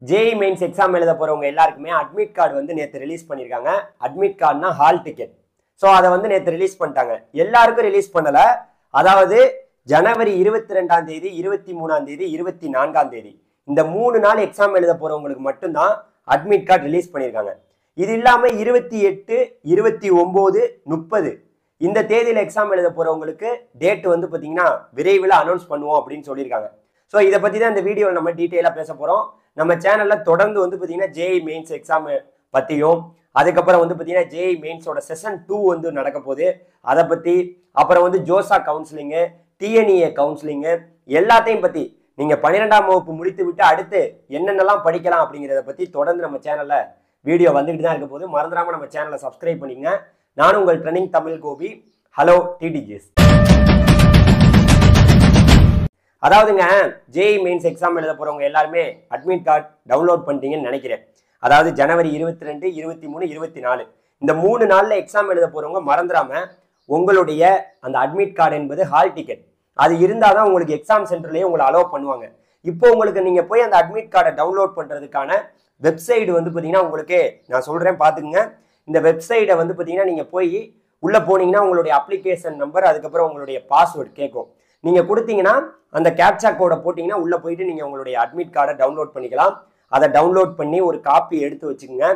JE mains exam எழுத போறவங்க எல்லாருக்குமே அட்மிட் கார்டு வந்து நேற்று ரிலீஸ் பண்ணியிருக்காங்க. அட்மிட் கார்டுனா ஹால் டிக்கெட். ஸோ அதை வந்து நேற்று ரிலீஸ் பண்ணிட்டாங்க. எல்லாருக்கும் ரிலீஸ் பண்ணல. அதாவது ஜனவரி 22ஆம் தேதி, 23ஆம் தேதி, 24ஆம் தேதி இந்த 3 நாள் எக்ஸாம் எழுத போறவங்களுக்கு மட்டும்தான் அட்மிட் கார்டு ரிலீஸ் பண்ணியிருக்காங்க. இது இல்லாம 28, 29, 30 இந்த தேதியில எக்ஸாம் எழுத போறவங்களுக்கு டேட் வந்து பாத்தீங்கன்னா விரைவில் அனௌன்ஸ் பண்ணுவோம் அப்படின்னு சொல்லியிருக்காங்க. ஸோ இதை பத்தி தான் இந்த வீடியோவில் நம்ம டீட்டெயிலாக பேச போறோம். நம்ம சேனல்ல தொடர்ந்து வந்து பாத்தீங்கன்னா ஜேஇ மெயின்ஸ் எக்ஸாம் பத்தியும், அதுக்கப்புறம் வந்து பாத்தீங்கன்னா ஜேஇ மெயின்ஸோட செஷன் 2 வந்து நடக்க போகுது அதை பத்தி, அப்புறம் வந்து ஜோசா கவுன்சிலிங்கு, டிஎன்இஏ கவுன்சிலிங்கு எல்லாத்தையும் பத்தி நீங்க 12ஆம் வகுப்பு முடித்து விட்டு அடுத்து என்னென்னலாம் படிக்கலாம் அப்படிங்கிறத பத்தி தொடர்ந்து நம்ம சேனல்ல வீடியோ வந்துகிட்டு தான் இருக்க போது. மறந்துடாம நம்ம சேனலை சப்ஸ்கிரைப் பண்ணிங்க. நானும் உங்கள் ட்ரெண்டிங் தமிழ் கோபி. ஹலோ டிடிஜிஎஸ். அதாவதுங்க ஜேஇ மெயின்ஸ் எக்ஸாம் எழுத போறவங்க எல்லாருமே அட்மிட் கார்டு டவுன்லோட் பண்ணிட்டீங்கன்னு நினைக்கிறேன். அதாவது ஜனவரி 22, 23, 24 இந்த 3 நாள்ல எக்ஸாம் எழுத போறவங்க மறந்துடாம உங்களுடைய அந்த அட்மிட் கார்டு என்பது ஹால் டிக்கெட் அது இருந்தாதான் உங்களுக்கு எக்ஸாம் சென்டர்லயே உங்களை அலோவ் பண்ணுவாங்க. இப்போ உங்களுக்கு நீங்க போய் அந்த அட்மிட் கார்டை டவுன்லோட் பண்றதுக்கான வெப்சைட் வந்து பாத்தீங்கன்னா உங்களுக்கு நான் சொல்றேன் பாத்துக்குங்க. இந்த வெப்சைட்டை வந்து பாத்தீங்கன்னா நீங்க போய் உள்ள போனீங்கன்னா உங்களுடைய அப்ளிகேஷன் நம்பர், அதுக்கப்புறம் உங்களுடைய பாஸ்வேர்டு கேட்கும். நீங்க கொடுத்தீங்கன்னா அந்த கேப்சா கோடை போட்டீங்கன்னா உள்ள போயிட்டு நீங்க உங்களுடைய அட்மிட் கார்டை டவுன்லோட் பண்ணிக்கலாம். அதை டவுன்லோட் பண்ணி ஒரு காப்பி எடுத்து வச்சுக்கோங்க.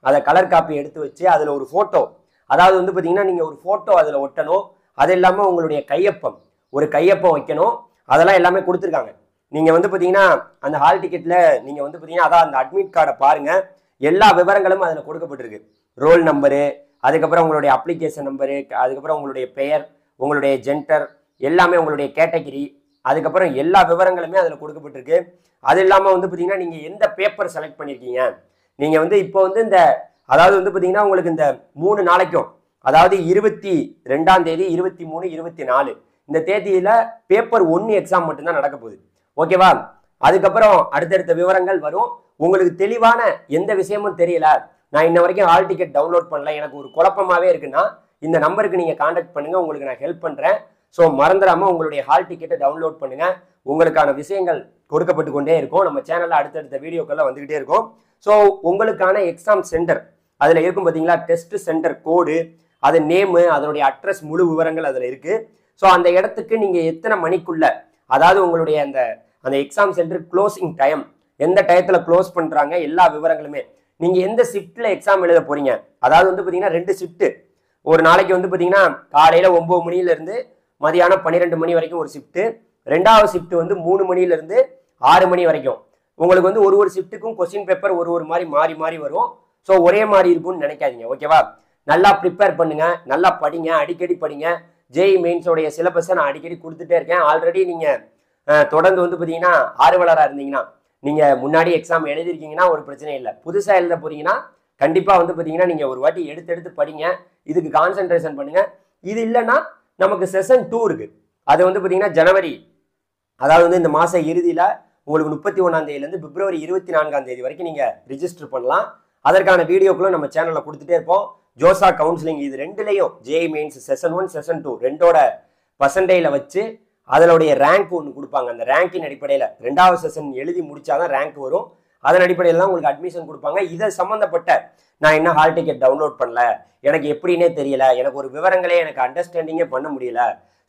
அதை கலர் காப்பி எடுத்து வச்சு அதுல ஒரு போட்டோ, அதாவது வந்து பாத்தீங்கன்னா நீங்க ஒரு போட்டோ அதுல ஒட்டணும். அது இல்லாம உங்களுடைய கையொப்பம், ஒரு கையொப்பம் வைக்கணும். அதெல்லாம் எல்லாமே கொடுத்துருக்காங்க. நீங்க வந்து பாத்தீங்கன்னா அந்த ஹால் டிக்கெட்ல நீங்க வந்து பாத்தீங்கன்னா அதான் அந்த அட்மிட் கார்டை பாருங்க. எல்லா விவரங்களும் அதுல கொடுக்கப்பட்டிருக்கு. ரோல் நம்பரு, அதுக்கப்புறம் உங்களுடைய அப்ளிகேஷன் நம்பரு, அதுக்கப்புறம் உங்களுடைய பெயர், உங்களுடைய ஜெண்டர், எல்லாமே உங்களுடைய கேட்டகிரி, அதுக்கப்புறம் எல்லா விவரங்களுமே அதில் கொடுக்கப்பட்டிருக்கு. அது இல்லாமல் வந்து பார்த்தீங்கன்னா நீங்கள் எந்த பேப்பர் செலக்ட் பண்ணியிருக்கீங்க, நீங்கள் வந்து இப்போ வந்து இந்த அதாவது வந்து பார்த்தீங்கன்னா உங்களுக்கு இந்த 3 நாளைக்கும், அதாவது 22ஆம் தேதி, 23, 24 இந்த தேதியில் பேப்பர் 1 எக்ஸாம் மட்டும்தான் நடக்க போகுது. ஓகேவா? அதுக்கப்புறம் அடுத்தடுத்த விவரங்கள் வரும். உங்களுக்கு தெளிவான எந்த விஷயமும் தெரியல, நான் இன்ன வரைக்கும் ஹால் டிக்கெட் டவுன்லோட் பண்ணல, எனக்கு ஒரு குழப்பமாகவே இருக்குன்னா இந்த நம்பருக்கு நீங்கள் கான்டாக்ட் பண்ணுங்கள். உங்களுக்கு நான் ஹெல்ப் பண்ணுறேன். ஸோ மறந்துடாம உங்களுடைய ஹால் டிக்கெட்டை டவுன்லோட் பண்ணுங்க. உங்களுக்கான விஷயங்கள் கொடுக்கப்பட்டு கொண்டே இருக்கும். நம்ம சேனல்ல அடுத்தடுத்த வீடியோக்கெல்லாம் வந்துகிட்டே இருக்கும். ஸோ உங்களுக்கான எக்ஸாம் சென்டர் அதில் இருக்கும் பார்த்தீங்களா, டெஸ்ட் சென்டர் கோடு, அது நேமு, அதனுடைய அட்ரஸ், முழு விவரங்கள் அதில் இருக்கு. ஸோ அந்த இடத்துக்கு நீங்க எத்தனை மணிக்குள்ள, அதாவது உங்களுடைய அந்த அந்த எக்ஸாம் சென்டர் க்ளோசிங் டைம், எந்த டயத்துல க்ளோஸ் பண்றாங்க, எல்லா விவரங்களுமே, நீங்க எந்த ஷிஃப்ட்ல எக்ஸாம் எழுத போறீங்க, அதாவது வந்து பாத்தீங்கன்னா 2 ஷிஃப்ட். ஒரு நாளைக்கு வந்து பாத்தீங்கன்னா காலையில 9 மணில இருந்து மதியானம் 12 மணி வரைக்கும் ஒரு ஷிஃப்ட். 2வது ஷிஃப்ட் வந்து 3 மணில இருந்து 6 மணி வரைக்கும். உங்களுக்கு வந்து ஒரு ஷிஃப்ட்டுக்கும் கொஸ்டின் பேப்பர் ஒரு மாதிரி மாறி மாறி வரும். ஸோ ஒரே மாதிரி இருக்கும்னு நினைக்காதீங்க. ஓகேவா? நல்லா ப்ரிப்பேர் பண்ணுங்க, நல்லா படிங்க, அடிக்கடி படிங்க. ஜேஇ மெயின்ஸோடைய சிலபஸை நான் அடிக்கடி கொடுத்துட்டே இருக்கேன். ஆல்ரெடி நீங்க தொடர்ந்து வந்து பார்த்தீங்கன்னா ஆர்வலராக இருந்தீங்கன்னா, நீங்க முன்னாடி எக்ஸாம் எழுதிருக்கீங்கன்னா ஒரு பிரச்சனை இல்லை. புதுசா எழுத போறீங்கன்னா கண்டிப்பா வந்து பார்த்தீங்கன்னா நீங்க ஒரு வாட்டி எடுத்து படிங்க. இதுக்கு கான்சென்ட்ரேஷன் பண்ணுங்க. இது இல்லைன்னா நமக்கு செஷன் 2 இருக்கு. அது வந்து பாத்தீங்கன்னா ஜனவரி, அதாவது வந்து இந்த மாச இறுதியில உங்களுக்கு 31ஆம் தேதியிலிருந்து பிப்ரவரி 24ஆம் தேதி வரைக்கும் நீங்க ரிஜிஸ்டர் பண்ணலாம். அதற்கான வீடியோக்களும் நம்ம சேனல்ல கொடுத்துட்டே இருப்போம். ஜோசா கவுன்சிலிங் இது ரெண்டுலையும் ஜேஇ மெயின்ஸ் செஷன் 1, செஷன் 2 ரெண்டோட பர்சன்டேஜ்ல வச்சு அதனுடைய ரேங்க் ஒன்று கொடுப்பாங்க. அந்த ரேங்கின் அடிப்படையில் 2வது செஷன் எழுதி முடிச்சாதான் ரேங்க் வரும். அதன் அடிப்படையில் தான் உங்களுக்கு அட்மிஷன் கொடுப்பாங்க. இதை சம்பந்தப்பட்ட நான் என்ன ஹால் டிக்கெட் டவுன்லோட் பண்ணல, எனக்கு எப்படின்னே தெரியல, எனக்கு ஒரு விவரங்களே எனக்கு அண்டர்ஸ்டாண்டிங்கே பண்ண முடியல,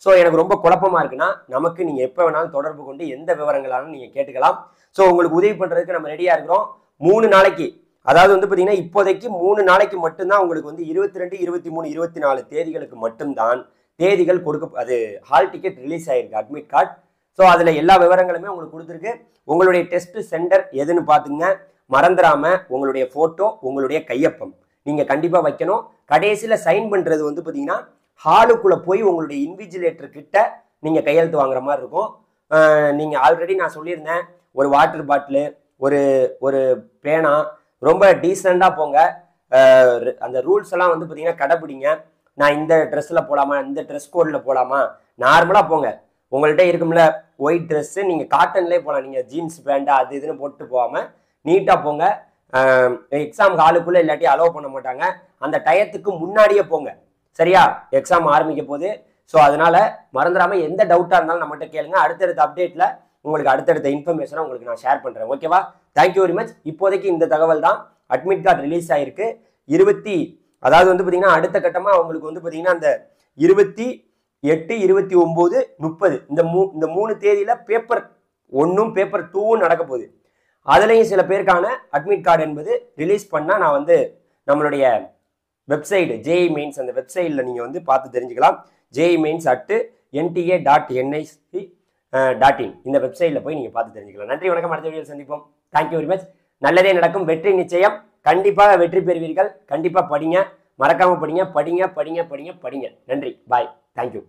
ஸோ எனக்கு ரொம்ப குழப்பமா இருக்குன்னா நமக்கு நீங்க எப்போ வேணாலும் தொடர்பு கொண்டு எந்த விவரங்களாலும் நீங்க கேட்டுக்கலாம். ஸோ உங்களுக்கு உதவி பண்றதுக்கு நம்ம ரெடியா இருக்கிறோம். 3 நாளைக்கு, அதாவது வந்து பாத்தீங்கன்னா இப்போதைக்கு 3 நாளைக்கு மட்டும்தான் உங்களுக்கு வந்து 22, 23, 24 தேதிகளுக்கு மட்டும்தான் தேதிகள் அது ஹால் டிக்கெட் ரிலீஸ் ஆயிருக்கு, அட்மிட் கார்டு. ஸோ அதுல எல்லா விவரங்களுமே உங்களுக்கு கொடுத்துருக்கு. உங்களுடைய டெஸ்ட் சென்டர் எதுன்னு பாத்துங்க. மறந்துடாம உங்களுடைய போட்டோ, உங்களுடைய கையொப்பம் நீங்க கண்டிப்பா வைக்கணும். கடைசியில சைன் பண்றது வந்து பாத்தீங்கன்னா ஹாலுக்குள்ள போய் உங்களுடைய இன்விஜிலேட்டர் கிட்ட நீங்க கையெழுத்து வாங்குற மாதிரி இருக்கும். நீங்க ஆல்ரெடி நான் சொல்லியிருந்தேன், ஒரு வாட்டர் பாட்டிலு, ஒரு ஒரு பேனா, ரொம்ப டீசெண்டா போங்க. அந்த ரூல்ஸ் எல்லாம் வந்து பாத்தீங்கன்னா கடைபிடிங்க. நான் இந்த ட்ரெஸ்ல போலாமா, இந்த ட்ரெஸ் கோட்ல போலாமா, நார்மலா போங்க. உங்கள்கிட்ட இருக்கும்ல ஒயிட் ட்ரெஸ், நீங்க காட்டன்லேயே போகலாம். நீங்க ஜீன்ஸ் பேண்டா அது இதுன்னு போட்டு போகாம நீட்டா போங்க. எக்ஸாம் ஹாலுக்குள்ள இல்லாட்டி அலோவ் பண்ண மாட்டாங்க. அந்த டயத்துக்கு முன்னாடியே போங்க. சரியா? எக்ஸாம் ஆரம்பிக்க போகுது. ஸோ அதனால மறந்துடாம எந்த டவுட்டா இருந்தாலும் நம்மகிட்ட கேளுங்க. அடுத்தடுத்த அப்டேட்ல உங்களுக்கு அடுத்தடுத்த இன்ஃபர்மேஷனை உங்களுக்கு நான் ஷேர் பண்ணுறேன். ஓகேவா? Thank you very much. இப்போதைக்கு இந்த தகவல் தான். அட்மிட் கார்டு ரிலீஸ் ஆயிருக்கு. அதாவது வந்து பார்த்தீங்கன்னா அடுத்த கட்டமாக உங்களுக்கு வந்து பார்த்தீங்கன்னா அந்த 28, 29, 30 இந்த 3 தேதியில பேப்பர் 1ம் பேப்பர் 2ம் நடக்க போகுது. அதுலேயும் சில பேருக்கான அட்மிட் கார்டு என்பது ரிலீஸ் பண்ணால் நான் வந்து நம்மளுடைய வெப்சைட் ஜேஇ மெயின்ஸ் அந்த வெப்சைட்டில் நீங்கள் வந்து பார்த்து தெரிஞ்சுக்கலாம். jemains@nta.nic.in இந்த வெப்சைட்டில் போய் நீங்கள் பார்த்து தெரிஞ்சுக்கலாம். நன்றி, வணக்கம். அடுத்த வீடியோவில் சந்திப்போம். Thank you very much. நல்லதே நடக்கும். வெற்றி நிச்சயம். கண்டிப்பாக வெற்றி பெறுவீர்கள். கண்டிப்பாக படிங்க, மறக்காமல் படிங்க. நன்றி, பாய். தேங்க்யூ.